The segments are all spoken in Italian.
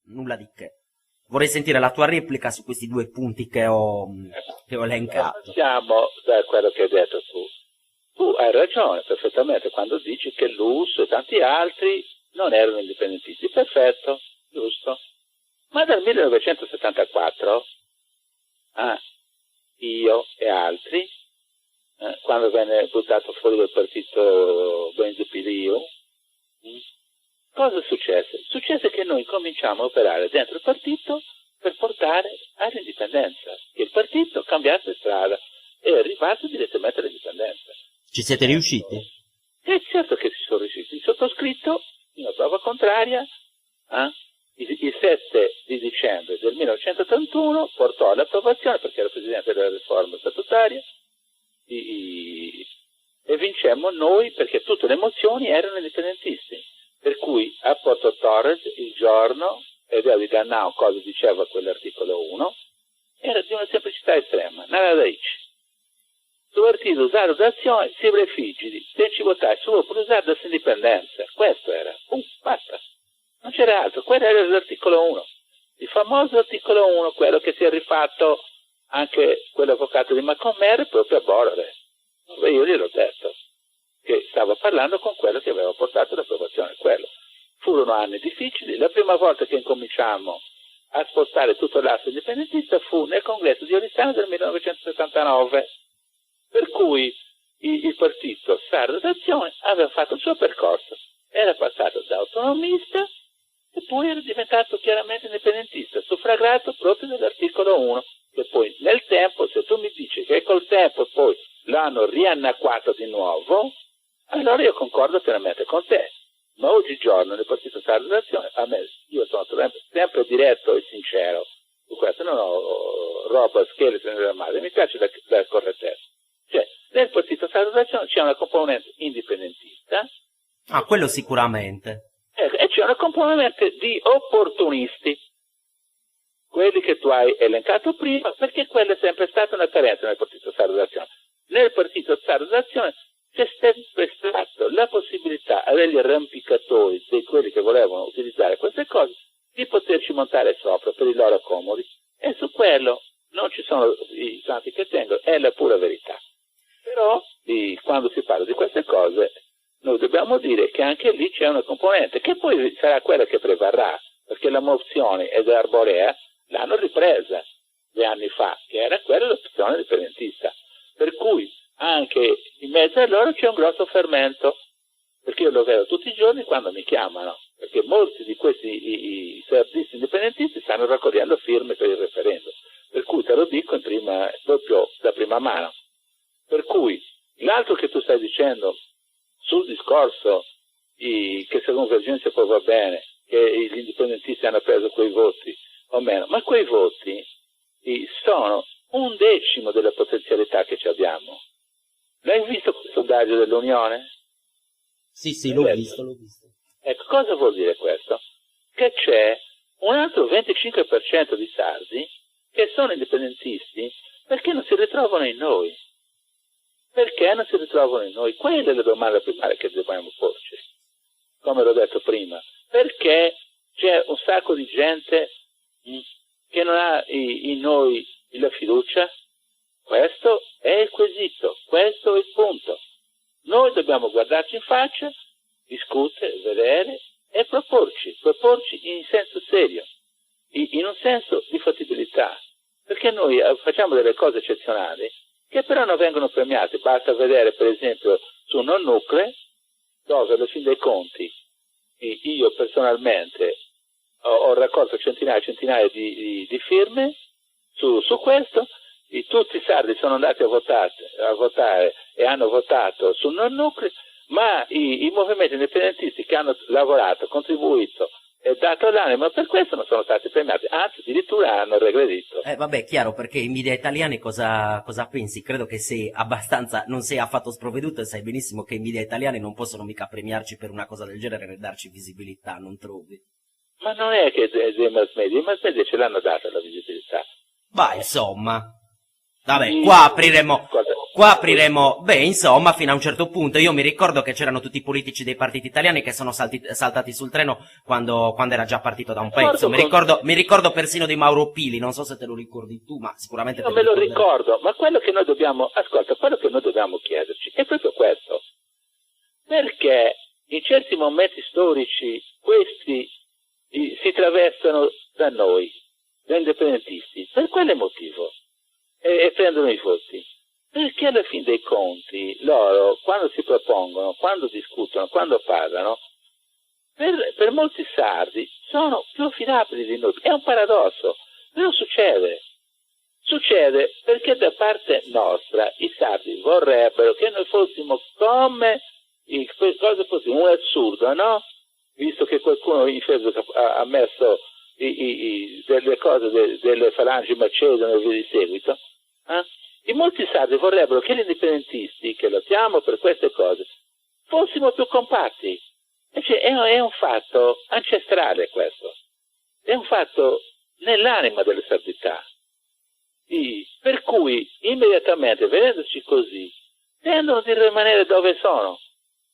Nulla di che. Vorrei sentire la tua replica su questi due punti che ho elencato. Siamo da quello che hai detto tu. Tu hai ragione perfettamente quando dici che l'US e tanti altri non erano indipendentisti. Perfetto, giusto. Ma dal 1974, io e altri, quando venne buttato fuori dal partito Benzupiliu, cosa successe? Successe che noi cominciamo a operare dentro il partito per portare all'indipendenza, che il partito cambiasse strada e è arrivato direttamente all'indipendenza. Ci siete riusciti? E certo che ci sono riusciti. Il sottoscritto, in una prova contraria, il 7 di dicembre del 1981 portò all'approvazione, perché era presidente della riforma statutaria, e vincemmo noi perché tutte le mozioni erano indipendentisti. Per cui a Porto Torres il giorno, e avevi Gannao cosa diceva quell'articolo 1, era di una semplicità estrema, nada da dice. Tu partito usato d'azione, si prefigidi, se ci votai solo per usare da indipendenza. Questo era, basta. Non c'era altro, quello era l'articolo 1. Il famoso articolo 1, quello che si è rifatto anche quell'avvocato di Macomere proprio a Borore. Beh, io gliel'ho detto, che stava parlando con quello che aveva portato all'approvazione quello. Furono anni difficili, la prima volta che incominciamo a spostare tutto l'asse indipendentista fu nel congresso di Oristano del 1979, per cui il partito Sardo d'Azione aveva fatto il suo percorso, era passato da autonomista e poi era diventato chiaramente indipendentista, suffragato proprio dall'articolo 1, che poi nel tempo, se tu mi dici che col tempo poi l'hanno riannacquato di nuovo, allora io concordo pienamente con te. Ma oggigiorno nel partito Sardo d'Azione, a me, io sono sempre diretto e sincero su questo, non ho roba, scheletri nella madre, mi piace la correttezza. Cioè, nel partito Sardo d'Azione c'è una componente indipendentista. Quello sicuramente. E c'è una componente di opportunisti, quelli che tu hai elencato prima, perché quella è sempre stata una carenza nel partito Sardo d'Azione. Nel partito Sardo d'Azione c'è sempre stata la possibilità agli arrampicatori, di quelli che volevano utilizzare queste cose, di poterci montare sopra per i loro comodi, e su quello non ci sono i santi che tengono, è la pura verità. Però quando si parla di queste cose noi dobbiamo dire che anche lì c'è una componente che poi sarà quella che prevarrà, perché la mozione ed Arborea l'hanno ripresa 2 anni fa, che era quella dell'opzione indipendentista, per cui anche in mezzo a loro c'è un grosso fermento, perché io lo vedo tutti i giorni quando mi chiamano, perché molti di questi i sardisti indipendentisti stanno raccogliendo firme per il referendum, per cui te lo dico proprio da prima mano. Per cui l'altro che tu stai dicendo sul discorso che secondo Vergenza poi va bene, che gli indipendentisti hanno preso quei voti o meno, ma quei voti sono 1/10 della potenzialità che ci abbiamo. L'hai visto quel sondaggio dell'Unione? Sì, l'ho visto. Ecco, cosa vuol dire questo? Che c'è un altro 25% di sardi che sono indipendentisti perché non si ritrovano in noi. Perché non si ritrovano in noi? Quella è la domanda primaria che dobbiamo porci, come l'ho detto prima. Perché c'è un sacco di gente che non ha in noi la fiducia? Questo è il quesito, questo è il punto. Noi dobbiamo guardarci in faccia, discutere, vedere e proporci in senso serio, in un senso di fattibilità, perché noi facciamo delle cose eccezionali che però non vengono premiate. Basta vedere per esempio su non nuclei, dove alla fin dei conti io personalmente ho raccolto centinaia e centinaia di firme su questo. Tutti i sardi sono andati a votare e hanno votato sul non nucleo, ma i movimenti indipendentisti che hanno lavorato, contribuito e dato l'anima per questo non sono stati premiati, anzi addirittura hanno regredito. Vabbè, chiaro, perché i media italiani cosa pensi? Credo che non sei affatto sprovveduto e sai benissimo che i media italiani non possono mica premiarci per una cosa del genere e darci visibilità, non trovi? Ma non è che i mass media ce l'hanno data la visibilità. Ma insomma... Vabbè, qua apriremo, beh, insomma, fino a un certo punto. Io mi ricordo che c'erano tutti i politici dei partiti italiani che sono saltati sul treno quando era già partito da un pezzo. Mi ricordo persino di Mauro Pili, non so se te lo ricordi tu, ma sicuramente non me lo ricordo, ma quello che noi dobbiamo chiederci è proprio questo. Perché in certi momenti storici questi si travestono da noi, da indipendentisti? Per quale motivo? E prendono i voti. Perché alla fin dei conti loro, quando si propongono, quando discutono, quando parlano, per molti sardi sono più affidabili di noi. È un paradosso, però succede. Succede perché da parte nostra i sardi vorrebbero che noi fossimo come un assurdo, no? Visto che qualcuno in Facebook ha messo delle cose delle falangi macedoni e via di seguito, i molti sardi vorrebbero che gli indipendentisti, che lottiamo per queste cose, fossimo più compatti. Cioè, è un fatto ancestrale questo, è un fatto nell'anima delle sardità, per cui immediatamente, vedendoci così, tendono di rimanere dove sono,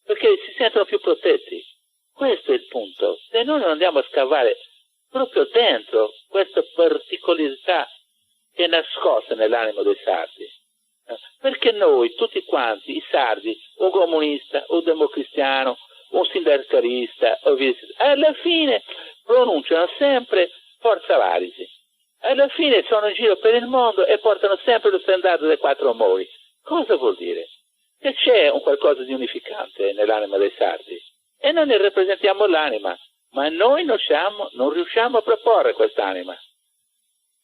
perché si sentono più protetti. Questo è il punto. Se noi non andiamo a scavare proprio dentro questa particolarità che è nascosta nell'animo dei sardi, perché noi tutti quanti, i sardi, un comunista, un democristiano, un sindacalista, alla fine pronunciano sempre Forza Varisi, alla fine sono in giro per il mondo e portano sempre lo standard dei quattro amori. Cosa vuol dire? Che c'è un qualcosa di unificante nell'anima dei sardi e noi ne rappresentiamo l'anima, ma noi non riusciamo a proporre quest'anima.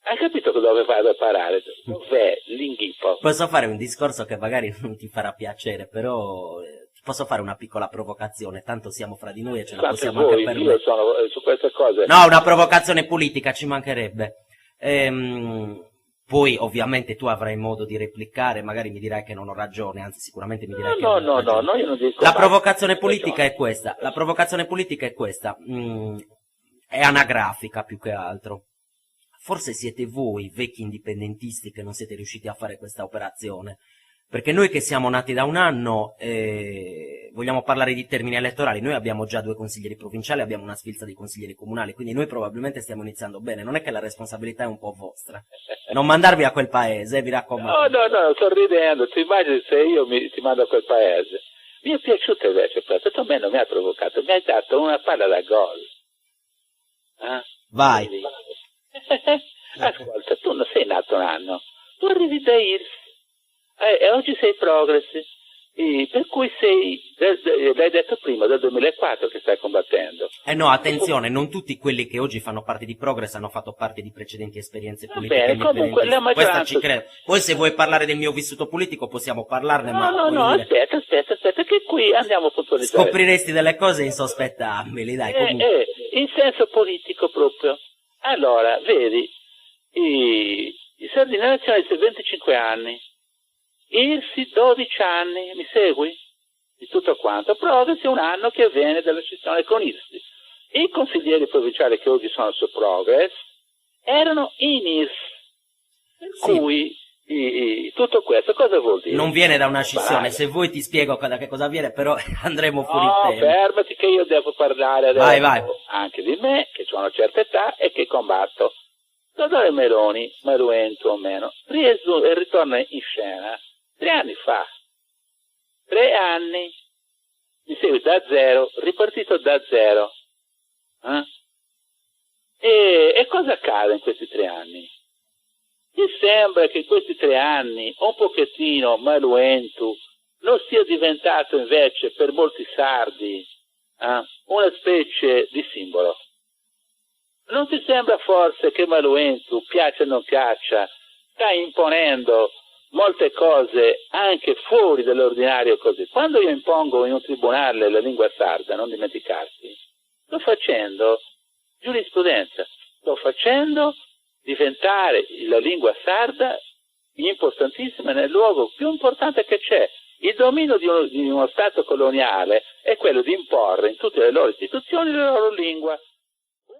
Hai capito dove vado a parare? Dov'è l'inghippo? Posso fare un discorso che magari non ti farà piacere, però posso fare una piccola provocazione, tanto siamo fra di noi e ce la possiamo anche permettere. Io sono su queste cose. No, una provocazione politica, ci mancherebbe. Poi ovviamente tu avrai modo di replicare, magari mi dirai che non ho ragione, anzi sicuramente mi dirai che non ho ragione. No, io non dico. La provocazione politica è questa, è anagrafica più che altro. Forse siete voi, vecchi indipendentisti, che non siete riusciti a fare questa operazione. Perché noi che siamo nati da un anno, vogliamo parlare di termini elettorali, noi abbiamo già 2 consiglieri provinciali, abbiamo una sfilza di consiglieri comunali, quindi noi probabilmente stiamo iniziando bene, non è che la responsabilità è un po' vostra. Non mandarvi a quel paese, vi raccomando. No, sto ridendo, ti immagini se io ti mando a quel paese. Mi è piaciuto invece questo, a me non mi ha provocato, mi hai dato una palla da gol. Vai. Ascolta, tu non sei nato un anno, tu arrivi da IRS e oggi sei Progress, per cui l'hai detto prima, dal 2004 che stai combattendo. No, attenzione, non tutti quelli che oggi fanno parte di Progress hanno fatto parte di precedenti esperienze politiche. Bene, comunque la maggioranza... Questa ci credo. Poi se vuoi parlare del mio vissuto politico possiamo parlarne, aspetta, che qui andiamo a puntualizzare. Scopriresti delle cose insospettabili, dai, comunque. In senso politico proprio. Allora, vedi, i Sardini nazionalisti 25 anni, IRSI 12 anni, mi segui? Di tutto quanto. Progress è un anno che avviene dalla scissione con IRSI. I consiglieri provinciali che oggi sono su Progress erano in IRSI. Per cui tutto questo cosa vuol dire? Non viene da una scissione, se vuoi ti spiego da che cosa viene, però andremo fuori tempo. Fermati che io devo parlare adesso vai. Anche di me, che ho una certa età e che combatto. Dottor Meloni, Maruento o meno, ritorna in scena 3 anni fa. 3 anni, mi segui, da zero, ripartito da zero. E cosa accade in questi 3 anni? Mi sembra che in questi 3 anni un pochettino Maruento non sia diventato invece per molti sardi una specie di simbolo. Non ti sembra forse che Maruento, piaccia o non piaccia, sta imponendo molte cose anche fuori dall'ordinario così? Quando io impongo in un tribunale la lingua sarda, non dimenticarti, sto facendo giurisprudenza, sto facendo diventare la lingua sarda importantissima nel luogo più importante che c'è. Il dominio di uno Stato coloniale è quello di imporre in tutte le loro istituzioni la loro lingua.